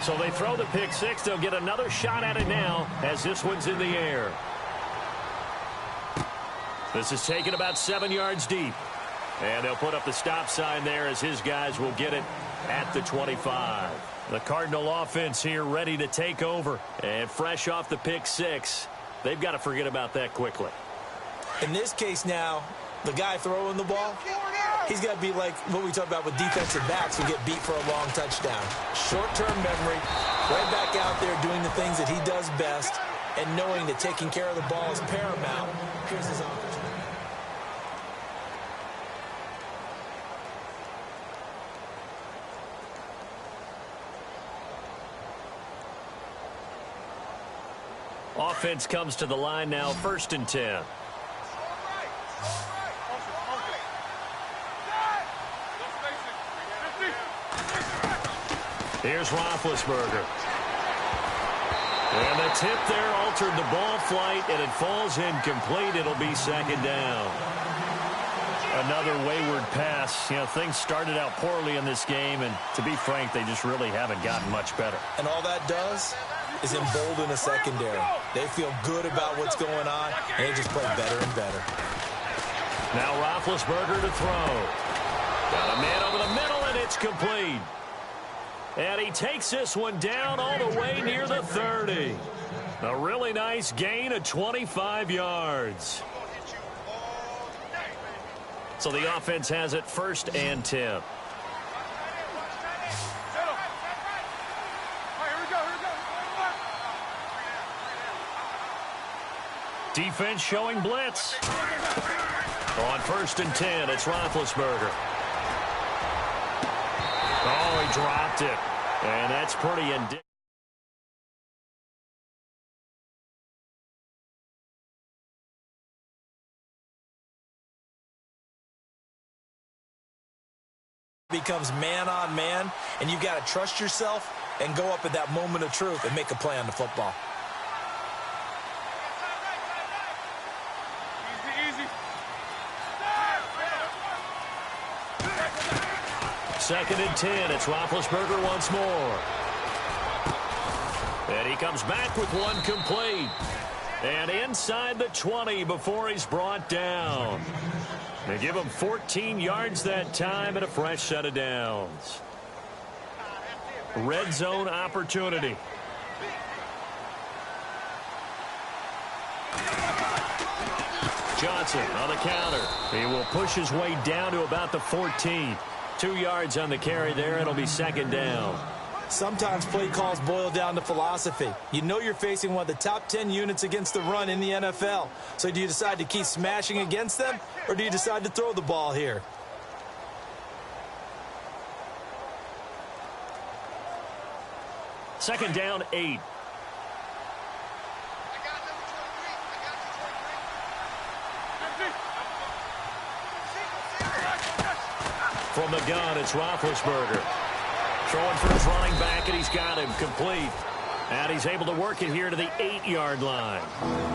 So they throw the pick six. They'll get another shot at it now as this one's in the air. This is taken about 7 yards deep. And they'll put up the stop sign there as his guys will get it at the 25. The Cardinal offense here ready to take over. And fresh off the pick six, they've got to forget about that quickly. In this case now, the guy throwing the ball, he's got to be like what we talk about with defensive backs who get beat for a long touchdown. Short-term memory, right back out there doing the things that he does best, and knowing that taking care of the ball is paramount. Here's his opportunity. Offense comes to the line now, 1st and 10. Here's Roethlisberger. And the tip there altered the ball flight, and it falls incomplete. It'll be 2nd down. Another wayward pass. You know, things started out poorly in this game, and to be frank, they just really haven't gotten much better. And all that does is embolden a secondary. They feel good about what's going on, and they just play better and better. Now Roethlisberger to throw. Got a man over the middle, and it's complete. And he takes this one down all the way near the 30. A really nice gain of 25 yards. So the offense has it 1st and 10. Defense showing blitz. On 1st and 10, it's Roethlisberger. Oh, he dropped it. And that's pretty indicative. Becomes man on man, and you've got to trust yourself and go up at that moment of truth and make a play on the football. Second and 10. It's Roethlisberger once more. And he comes back with one complete. And inside the 20 before he's brought down. They give him 14 yards that time and a fresh set of downs. Red zone opportunity. Johnson on the counter. He will push his way down to about the 14. 2 yards on the carry there. It'll be 2nd down. Sometimes play calls boil down to philosophy. You know you're facing one of the top 10 units against the run in the NFL. So do you decide to keep smashing against them, or do you decide to throw the ball here? Second down, 8. From the gun, it's Roethlisberger. Throwing for his running back, and he's got him complete. And he's able to work it here to the 8-yard line.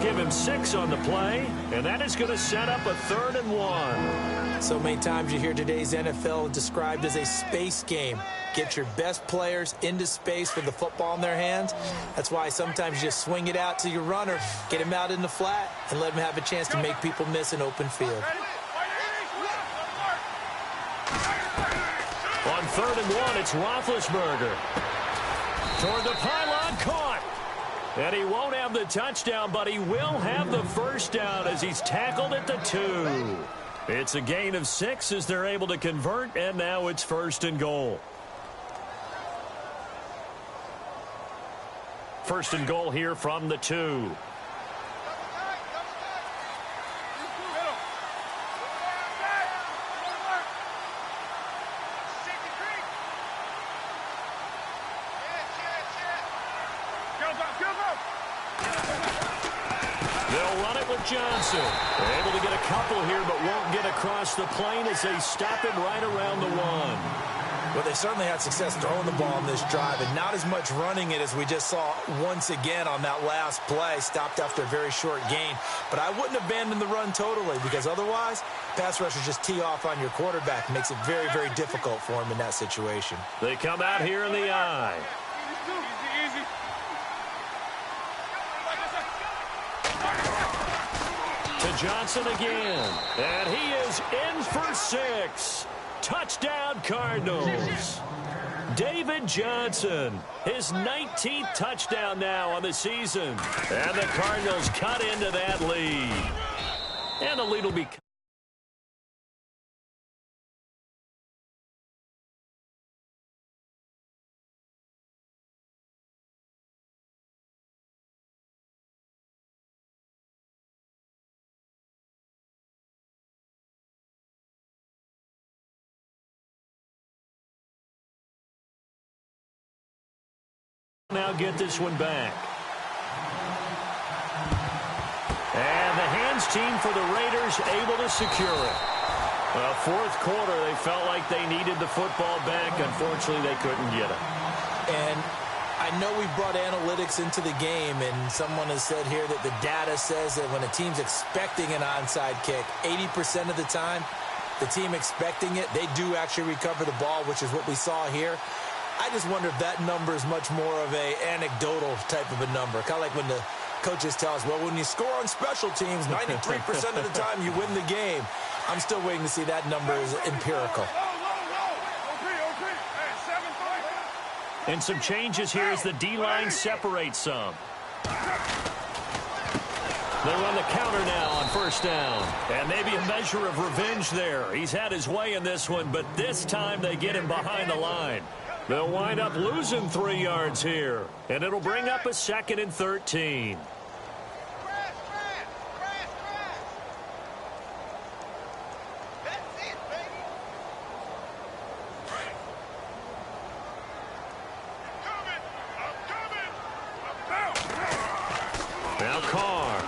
Give him 6 on the play, and that is going to set up a 3rd and 1. So many times you hear today's NFL described as a space game. Get your best players into space with the football in their hands. That's why sometimes you just swing it out to your runner, get him out in the flat, and let him have a chance to make people miss an open field. On 3rd and 1, it's Roethlisberger. Toward the pylon, caught. And he won't have the touchdown, but he will have the first down as he's tackled at the 2. It's a gain of 6 as they're able to convert, and now it's 1st and goal. 1st and goal here from the 2. They'll run it with Johnson. They're able to get a couple here, but won't get across the plane as they stop him right around the 1. Well, they certainly had success throwing the ball on this drive, and not as much running it as we just saw once again on that last play. Stopped after a very short gain. But I wouldn't abandon the run totally, because otherwise, pass rushers just tee off on your quarterback. Makes it very, very difficult for him in that situation. They come out here in the eye. To Johnson again. And he is in for 6. Touchdown, Cardinals. David Johnson, his 19th touchdown now on the season. And the Cardinals cut into that lead. And the lead will be... Now get this one back. And the hands team for the Raiders able to secure it. Fourth quarter, they felt like they needed the football back. Unfortunately, they couldn't get it. And I know we brought analytics into the game, and someone has said here that the data says that when a team's expecting an onside kick, 80% of the time, the team expecting it, they do actually recover the ball, which is what we saw here. I just wonder if that number is much more of a anecdotal type of a number. Kind of like when the coaches tell us, well, when you score on special teams, 93% of the time you win the game. I'm still waiting to see that number is empirical. And some changes here as the D-line separates some. They run the counter now on first down. And maybe a measure of revenge there. He's had his way in this one, but this time they get him behind the line. They'll wind up losing 3 yards here. And it'll bring up a 2nd and 13. Now Carr.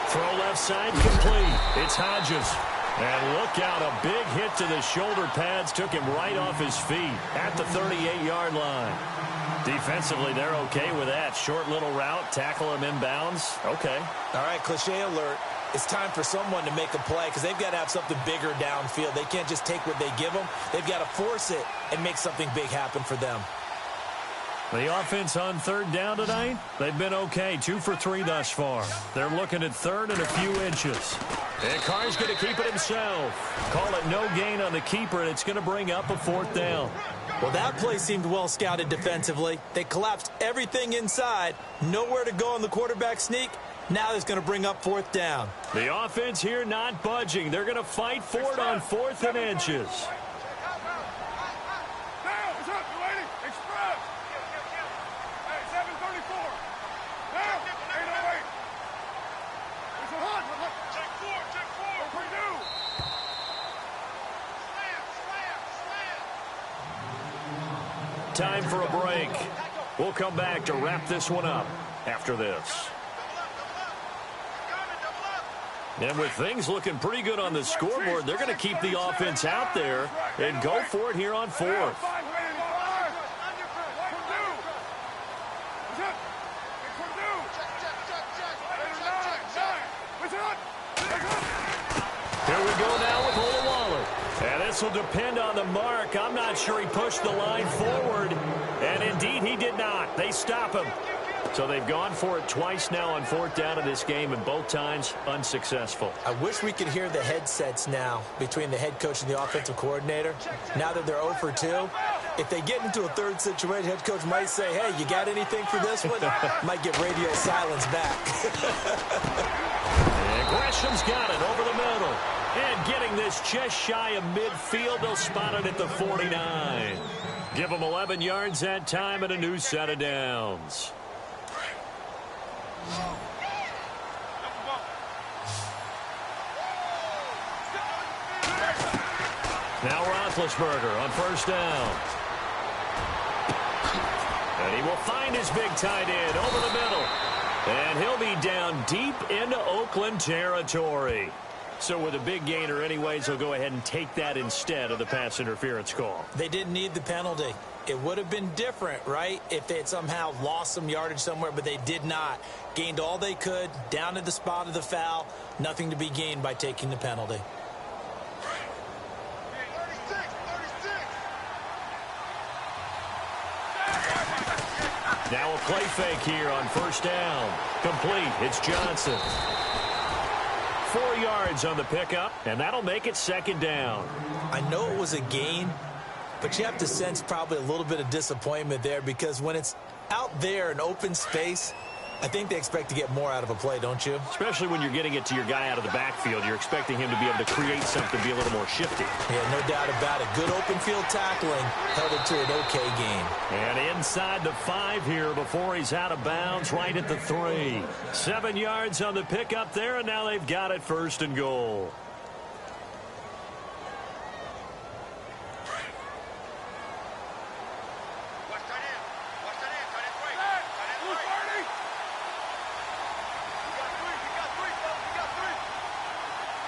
Throw left side complete. It's Hodges. And look out, a big hit to the shoulder pads took him right off his feet at the 38-yard line. Defensively, they're okay with that. Short little route, tackle him inbounds. Okay. All right, cliche alert. It's time for someone to make a play because they've got to have something bigger downfield. They can't just take what they give them. They've got to force it and make something big happen for them. The offense on third down tonight, they've been okay. 2 for 3 thus far. They're looking at third and a few inches. And Carr's going to keep it himself. Call it no gain on the keeper, and it's going to bring up a 4th down. Well, that play seemed well scouted defensively. They collapsed everything inside. Nowhere to go on the quarterback sneak. Now it's going to bring up 4th down. The offense here not budging. They're going to fight for it on 4th and inches. Time for a break. We'll come back to wrap this one up after this. And with things looking pretty good on the scoreboard, they're going to keep the offense out there and go for it here on 4th. Here we go now with Olawale. And this will depend on the mark. I'm not sure he pushed the line forward. And indeed, he did not. They stop him. So they've gone for it twice now on 4th down in this game, and both times unsuccessful. I wish we could hear the headsets now between the head coach and the offensive coordinator. Now that they're 0 for 2, if they get into a third situation, head coach might say, hey, you got anything for this one? Might get radio silence back. And Gresham's got it over the middle. And getting this just shy of midfield, they'll spot it at the 49. Give them 11 yards that time and a new set of downs. Now Roethlisberger on first down. And he will find his big tight end over the middle. And he'll be down deep into Oakland territory. So with a big gainer anyways, he'll go ahead and take that instead of the pass interference call. They didn't need the penalty. It would have been different, right, if they had somehow lost some yardage somewhere, but they did not. Gained all they could, down to the spot of the foul. Nothing to be gained by taking the penalty. Now a play fake here on first down. Complete. It's Johnson. 4 yards on the pickup, and that'll make it second down. I know it was a gain, but you have to sense probably a little bit of disappointment there because when it's out there in open space, I think they expect to get more out of a play, don't you? Especially when you're getting it to your guy out of the backfield. You're expecting him to be able to create something, be a little more shifty. Yeah, no doubt about it. Good open field tackling held it to an okay gain. And inside the 5 here before he's out of bounds, right at the 3. 7 yards on the pickup there, and now they've got it first and goal.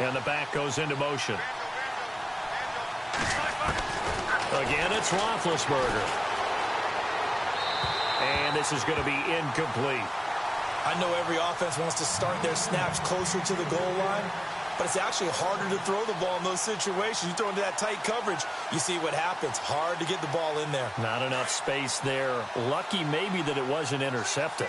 And the back goes into motion. Again, it's Roethlisberger. And this is going to be incomplete. I know every offense wants to start their snaps closer to the goal line, but it's actually harder to throw the ball in those situations. You throw into that tight coverage, you see what happens. Hard to get the ball in there. Not enough space there. Lucky maybe that it wasn't intercepted.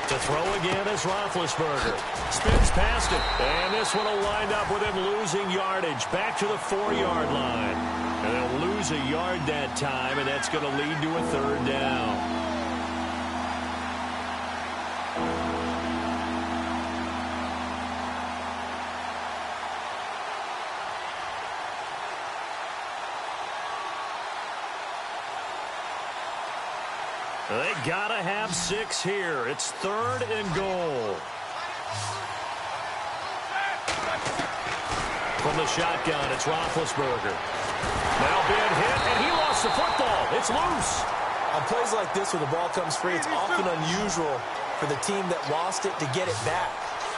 To throw again is Roethlisberger. Spins past it. And this one will wind up with him losing yardage. Back to the 4-yard line. And they'll lose a yard that time, and that's going to lead to a third down. They gotta have 6 here. It's 3rd and goal. From the shotgun, it's Roethlisberger. Now being hit, and he lost the football. It's loose. On plays like this where the ball comes free, it's often unusual for the team that lost it to get it back.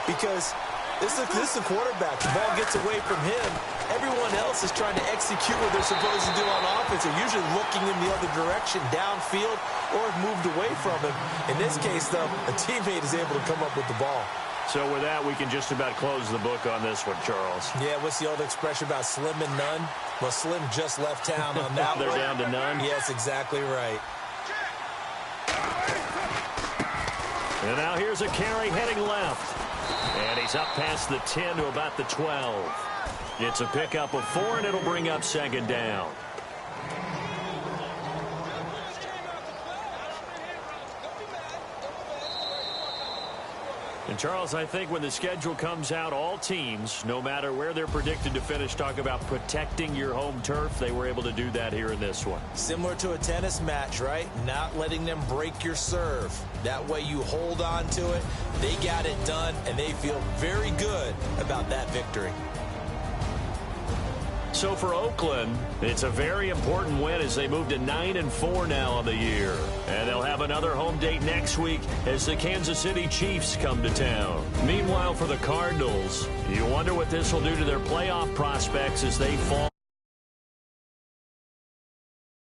Because this is a quarterback. The ball gets away from him. Everyone else is trying to execute what they're supposed to do on offense. They're usually looking in the other direction, downfield, or moved away from him. In this case, though, a teammate is able to come up with the ball. So with that, we can just about close the book on this one, Charles. Yeah, what's the old expression about slim and none? Well, Slim just left town on that They're one. down to none? Yes, exactly right. And now here's a carry heading left. And he's up past the 10 to about the 12. It's a pickup of 4, and it'll bring up second down. And, Charles, I think when the schedule comes out, all teams, no matter where they're predicted to finish, talk about protecting your home turf. They were able to do that here in this one. Similar to a tennis match, right? Not letting them break your serve. That way you hold on to it. They got it done, and they feel very good about that victory. So for Oakland, it's a very important win as they move to 9-4 now on the year. And they'll have another home date next week as the Kansas City Chiefs come to town. Meanwhile, for the Cardinals, you wonder what this will do to their playoff prospects as they fall.